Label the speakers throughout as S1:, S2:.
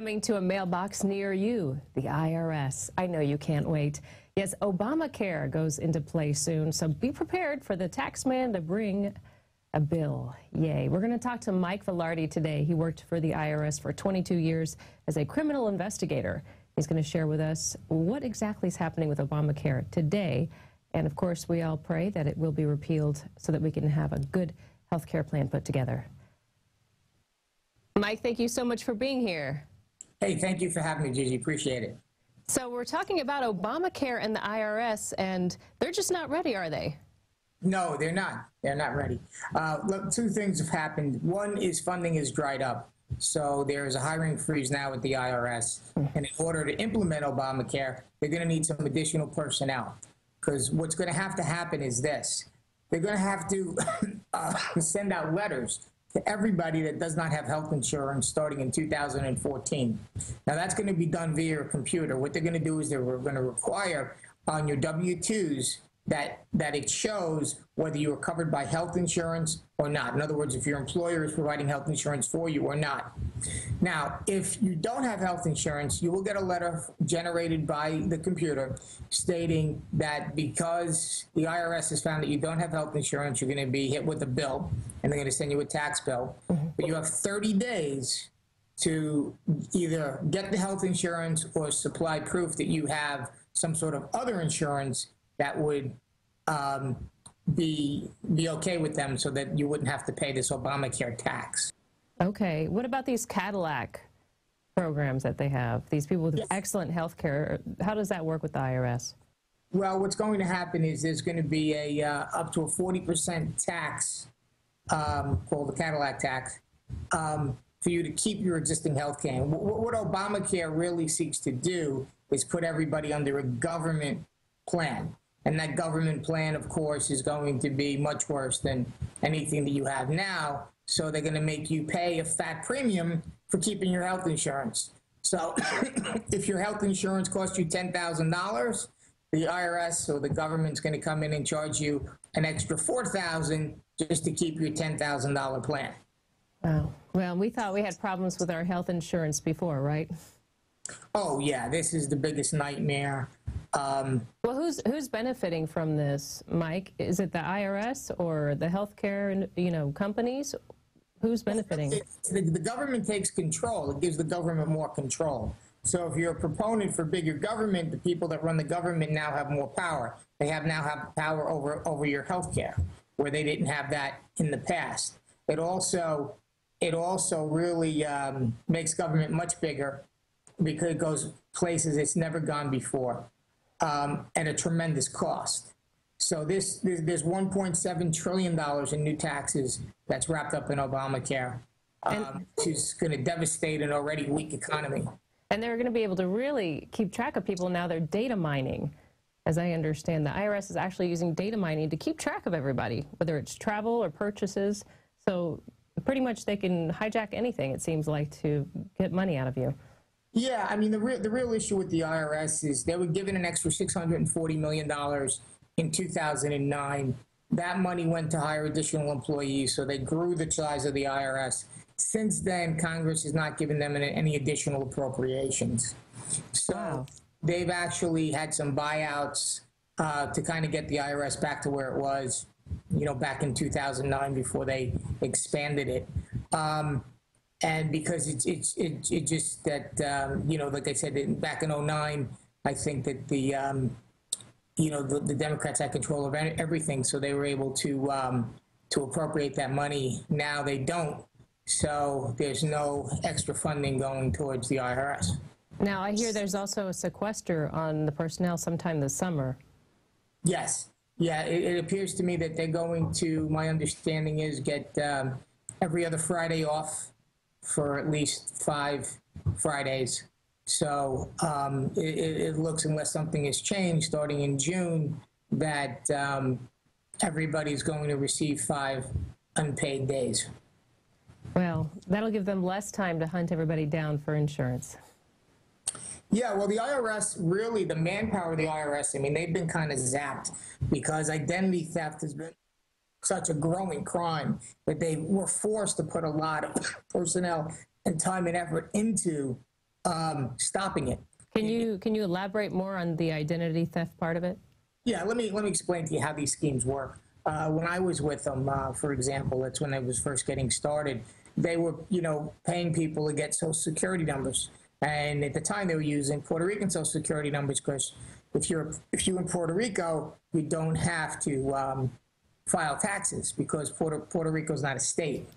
S1: coming to a mailbox near you, the IRS. I know you can't wait. Yes, Obamacare goes into play soon, so be prepared for the tax man to bring a bill. Yay. We're going to talk to Mike Velarde today. He worked for the IRS for 22 years as a criminal investigator. He's going to share with us what exactly is happening with Obamacare today. And of course, we all pray that it will be repealed so that we can have a good health care plan put together. Mike, thank you so much for being here.
S2: Hey, thank you for having me, Gigi. Appreciate it.
S1: So we're talking about Obamacare and the IRS, and they're just not ready, are they?
S2: No, they're not. They're not ready. Look, two things have happened. One is funding is dried up. So there is a hiring freeze now at the IRS. And in order to implement Obamacare, they're going to need some additional personnel. Because what's going to happen is this. They're going to have to send out letters to everybody that does not have health insurance starting in 2014. Now, that's going to be done via a computer. What they're going to do is they're going to require on your W-2s that it shows whether you are covered by health insurance or not. In other words, if your employer is providing health insurance for you or not. Now, if you don't have health insurance, you will get a letter generated by the computer stating that because the IRS has found that you don't have health insurance, you're going to be hit with a bill, and they're going to send you a tax bill. But you have 30 days to either get the health insurance or supply proof that you have some sort of other insurance that would be okay with them so that you wouldn't have to pay this Obamacare tax.
S1: Okay. What about these Cadillac programs that they have? These people with excellent health care, how does that work with the IRS?
S2: Well, what's going to happen is there's going to be a up to a 40% tax called the Cadillac tax for you to keep your existing health care. What Obamacare really seeks to do is put everybody under a government plan. And that government plan, of course, is going to be much worse than anything that you have now. So they're going to make you pay a fat premium for keeping your health insurance. So if your health insurance costs you $10,000, the IRS or the government's going to come in and charge you an extra $4,000 just to keep your $10,000 plan.
S1: Wow. Well, we thought we had problems with our health insurance before, right?
S2: Oh, yeah. This is the biggest nightmare.
S1: Well, who's benefiting from this, Mike? Is it the IRS or the healthcare, companies? Who's benefiting?
S2: The government takes control. It gives the government more control. So if you're a proponent for bigger government, the people that run the government now have more power. They now have power over your health care, where they didn't have that in the past. It also really makes government much bigger because it goes places it's never gone before. At a tremendous cost. So there's $1.7 trillion in new taxes that's wrapped up in Obamacare, which is going to devastate an already weak economy.
S1: And they're going to be able to really keep track of people now. They're data mining. As I understand, the IRS is actually using data mining to keep track of everybody, whether it's travel or purchases. So pretty much they can hijack anything, it seems like, to get money out of you.
S2: Yeah, I mean, the real issue with the IRS is they were given an extra $640 million in 2009. That money went to hire additional employees, so they grew the size of the IRS. Since then, Congress has not given them any additional appropriations. So they've actually had some buyouts to kind of get the IRS back to where it was, back in 2009 before they expanded it. And because it just that, like I said, back in 2009, I think that the Democrats had control of everything, so they were able to appropriate that money. Now they don't, so there's no extra funding going towards the IRS.
S1: Now, I hear there's also a sequester on the personnel sometime this summer.
S2: Yes. Yeah, it appears to me that they're going to, my understanding is, get every other Friday off for at least 5 Fridays. So it looks, unless something has changed starting in June, that everybody's going to receive 5 unpaid days.
S1: Well, that'll give them less time to hunt everybody down for insurance.
S2: Yeah, well, the IRS, really, the manpower of the IRS, I mean, they've been kind of zapped because identity theft has been such a growing crime that they were forced to put a lot of personnel and time and effort into stopping it.
S1: Can you elaborate more on the identity theft part of it?
S2: Yeah, let me explain to you how these schemes work. When I was with them, for example, that's when I was first getting started. They were, paying people to get Social Security numbers, and at the time they were using Puerto Rican Social Security numbers because if you're in Puerto Rico, you don't have to file taxes because Puerto Rico is not a state.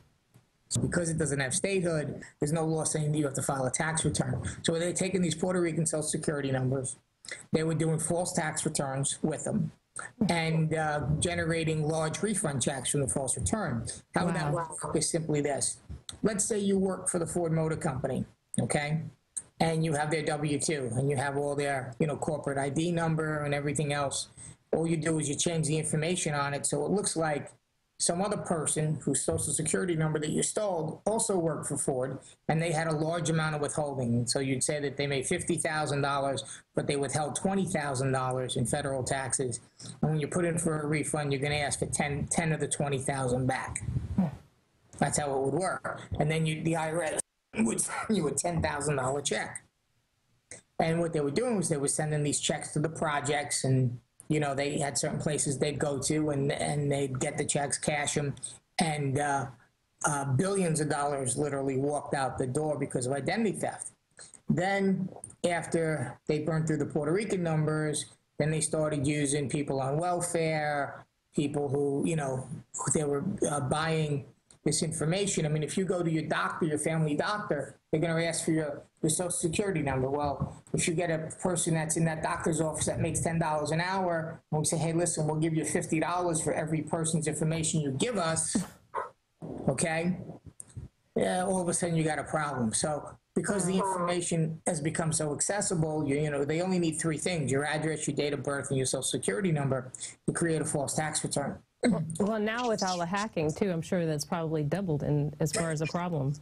S2: So because it doesn't have statehood, there's no law saying that you have to file a tax return. So they're taking these Puerto Rican Social Security numbers. They were doing false tax returns with them and generating large refund checks from the false return. How would that work is simply this. Let's say you work for the Ford Motor Company, okay? And you have their W-2 and you have all their, corporate ID number and everything else. All you do is you change the information on it so it looks like some other person whose Social Security number that you stole also worked for Ford, and they had a large amount of withholding. So you'd say that they made $50,000, but they withheld $20,000 in federal taxes. And when you put in for a refund, you're going to ask for 10 of the $20,000 back. That's how it would work. And then the IRS would send you a $10,000 check. And what they were doing was they were sending these checks to the projects, and they had certain places they'd go to and they'd get the checks, cash them, and billions of dollars literally walked out the door because of identity theft. Then after they burned through the Puerto Rican numbers, then they started using people on welfare, people who, they were buying this information. I mean, if you go to your doctor, your family doctor, they're going to ask for your Social Security number. Well, if you get a person that's in that doctor's office that makes $10 an hour, and we say, hey, listen, we'll give you $50 for every person's information you give us, okay? Yeah, all of a sudden you got a problem. So because the information has become so accessible, they only need three things: your address, your date of birth, and your Social Security number to create a false tax return.
S1: Well, now with all the hacking, too, I'm sure that's probably doubled as far as a problem.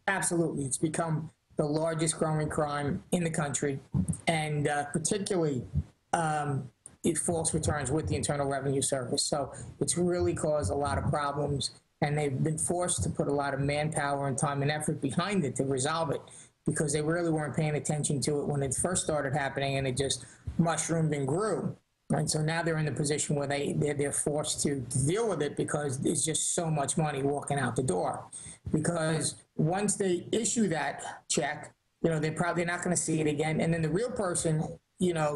S2: Absolutely. It's become the largest growing crime in the country, and particularly false returns with the Internal Revenue Service. So it's really caused a lot of problems, and they've been forced to put a lot of manpower and time and effort behind it to resolve it because they really weren't paying attention to it when it first started happening, and it just mushroomed and grew. And so now they're in the position where they're forced to deal with it because there's just so much money walking out the door. Because once they issue that check, they're probably not going to see it again. And then the real person,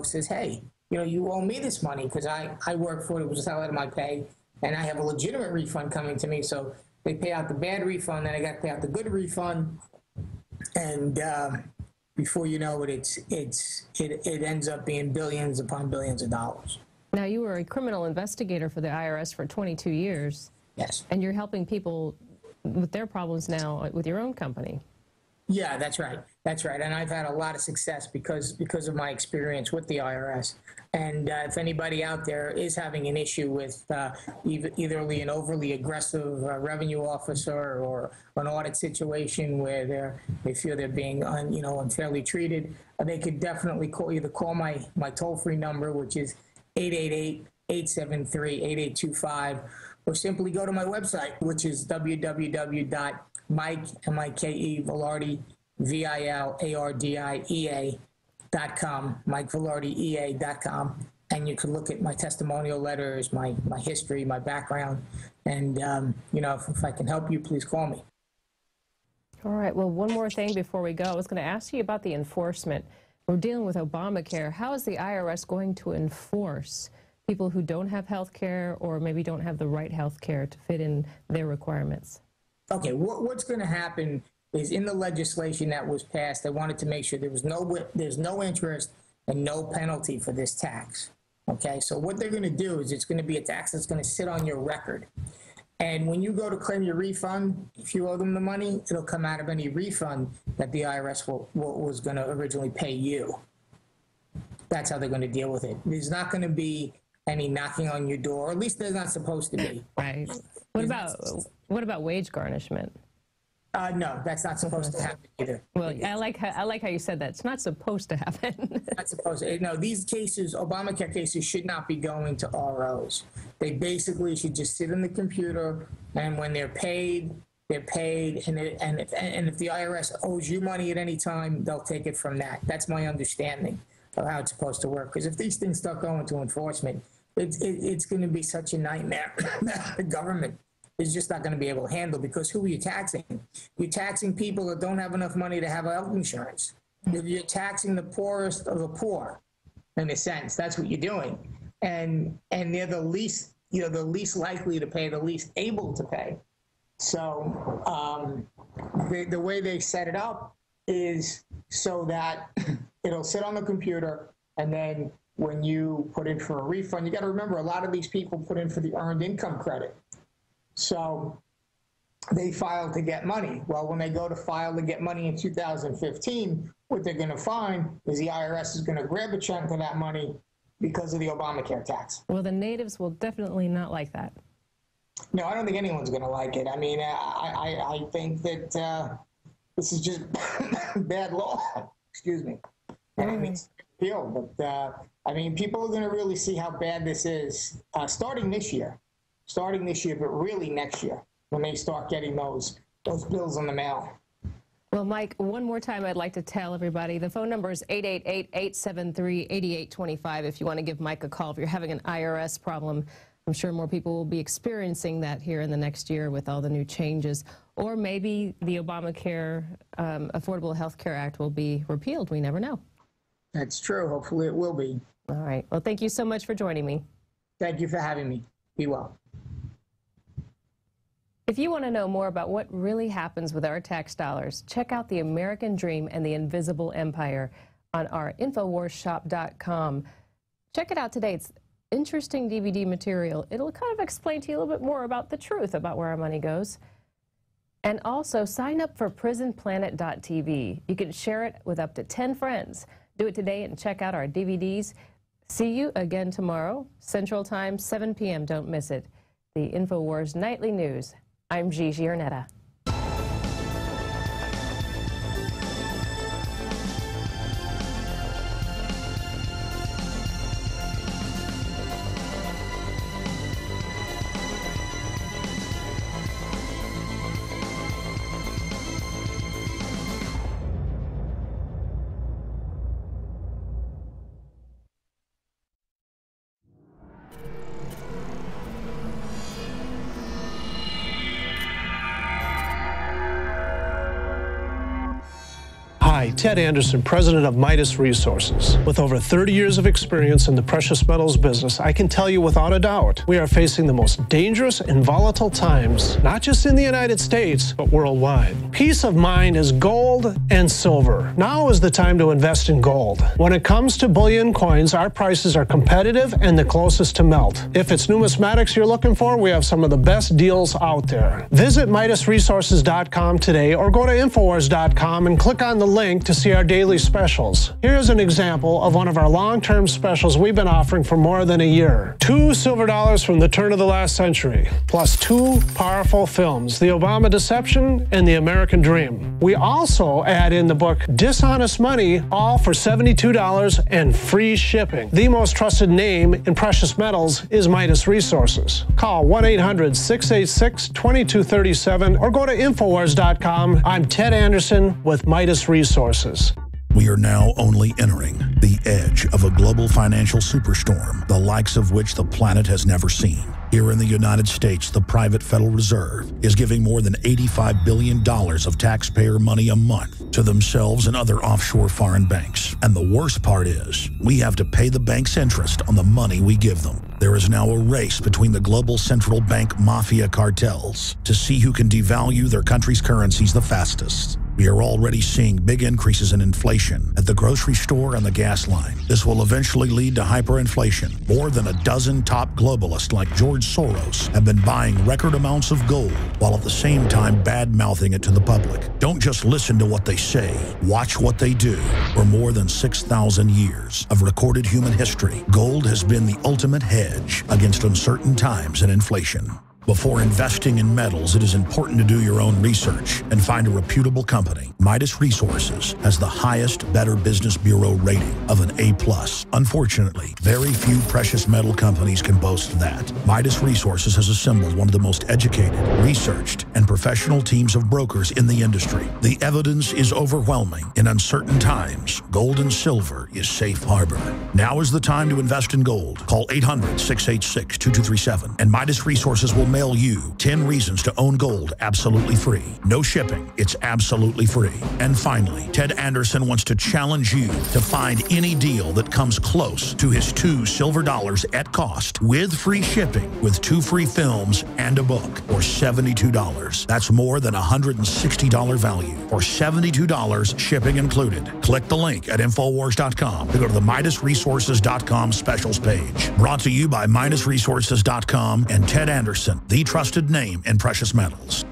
S2: says, hey, you owe me this money because I work for it. It was out of my pay, and I have a legitimate refund coming to me. So they pay out the bad refund, then I got to pay out the good refund. And before you know it, it ends up being billions upon billions of dollars.
S1: Now, you were a criminal investigator for the IRS for 22 years.
S2: Yes.
S1: And you're helping people with their problems now with your own company.
S2: Yeah, that's right. That's right. And I've had a lot of success because of my experience with the IRS. And if anybody out there is having an issue with either an overly aggressive revenue officer or an audit situation where they feel they're being unfairly treated, they could definitely call my toll-free number, which is 888-873-8825, or simply go to my website, which is www.MikeVilardie, VILARDIEA.com, MikeVilardieEA.com, and you can look at my testimonial letters, my history, my background, and if I can help you, please call me.
S1: All right. Well, one more thing before we go. I was going to ask you about the enforcement. We're dealing with Obamacare. How is the IRS going to enforce people who don't have health care or maybe don't have the right health care to fit in their requirements?
S2: Okay, what's going to happen is in the legislation that was passed, they wanted to make sure there's no interest and no penalty for this tax. Okay, so what they're going to do is it's going to be a tax that's going to sit on your record. And when you go to claim your refund, if you owe them the money, it'll come out of any refund that the IRS was going to originally pay you. That's how they're going to deal with it. There's not going to be any knocking on your door, or at least there's not supposed to be.
S1: Right. What about wage garnishment?
S2: No, that's not supposed to happen either.
S1: Well, I like how you said that. It's not supposed to happen.
S2: Not supposed to. No, these cases, Obamacare cases, should not be going to ROs. They basically should just sit in the computer, and when they're paid, they're paid, and if the IRS owes you money at any time, they'll take it from that. That's my understanding of how it's supposed to work. Because if these things start going to enforcement, it's going to be such a nightmare. The government is just not going to be able to handle, because who are you taxing? You're taxing people that don't have enough money to have health insurance. You're taxing the poorest of the poor, in a sense. That's what you're doing, and they're the least, the least likely to pay, the least able to pay. So the way they set it up is so that it'll sit on the computer, and then when you put in for a refund, you got to remember, a lot of these people put in for the earned income credit. So they filed to get money. Well, when they go to file to get money in 2015, what they're going to find is the IRS is going to grab a chunk of that money because of the Obamacare tax.
S1: Well, the natives will definitely not like that.
S2: No, I don't think anyone's going to like it. I mean, I think that this is just bad law. Excuse me. And I mean, it's appeal, but I mean, people are going to really see how bad this is starting this year, but really next year when they start getting those bills in the mail.
S1: Well, Mike, one more time, I'd like to tell everybody the phone number is 888-873-8825 if you want to give Mike a call if you're having an IRS problem. I'm sure more people will be experiencing that here in the next year with all the new changes. Or maybe the Obamacare Affordable Health Care Act will be repealed. We never know.
S2: That's true. Hopefully it will be.
S1: All right. Well, thank you so much for joining me.
S2: Thank you for having me. Be well.
S1: If you want to know more about what really happens with our tax dollars, check out The American Dream and the Invisible Empire on our InfoWarsShop.com. Check it out today. It's interesting DVD material. It'll kind of explain to you a little bit more about the truth about where our money goes. And also sign up for PrisonPlanet.tv. You can share it with up to 10 friends. Do it today and check out our DVDs. See you again tomorrow, Central Time, 7 p.m. Don't miss it. The InfoWars Nightly News. I'm Gigi Arnetta.
S3: Hi, Ted Anderson, president of Midas Resources. With over 30 years of experience in the precious metals business, I can tell you without a doubt, we are facing the most dangerous and volatile times, not just in the United States, but worldwide. Peace of mind is gold and silver. Now is the time to invest in gold. When it comes to bullion coins, our prices are competitive and the closest to melt. If it's numismatics you're looking for, we have some of the best deals out there. Visit MidasResources.com today or go to Infowars.com and click on the link to see our daily specials. Here's an example of one of our long-term specials we've been offering for more than a year. 2 silver dollars from the turn of the last century, plus 2 powerful films, The Obama Deception and The American Dream. We also add in the book Dishonest Money, all for $72 and free shipping. The most trusted name in precious metals is Midas Resources. Call 1-800-686-2237 or go to Infowars.com. I'm Ted Anderson with Midas Resources.
S4: We are now only entering the edge of a global financial superstorm, the likes of which the planet has never seen. Here in the United States, the private Federal Reserve is giving more than $85 billion of taxpayer money a month to themselves and other offshore foreign banks. And the worst part is, we have to pay the bank's interest on the money we give them. There is now a race between the global central bank mafia cartels to see who can devalue their country's currencies the fastest. We are already seeing big increases in inflation at the grocery store and the gas line. This will eventually lead to hyperinflation. More than a dozen top globalists like George Soros have been buying record amounts of gold while at the same time bad-mouthing it to the public. Don't just listen to what they say. Watch what they do. For more than 6,000 years of recorded human history, gold has been the ultimate hedge against uncertain times and inflation. Before investing in metals, it is important to do your own research and find a reputable company. Midas Resources has the highest Better Business Bureau rating of an A+. Unfortunately, very few precious metal companies can boast that. Midas Resources has assembled one of the most educated, researched, and professional teams of brokers in the industry. The evidence is overwhelming. In uncertain times, gold and silver is safe harbor. Now is the time to invest in gold. Call 800-686-2237 and Midas Resources will mail you 10 reasons to own gold absolutely free. No shipping. It's absolutely free. And finally, Ted Anderson wants to challenge you to find any deal that comes close to his 2 silver dollars at cost with free shipping with 2 free films and a book for $72. That's more than $160 value for $72 shipping included. Click the link at Infowars.com to go to the MidasResources.com specials page. Brought to you by MidasResources.com and Ted Anderson, the trusted name in precious metals.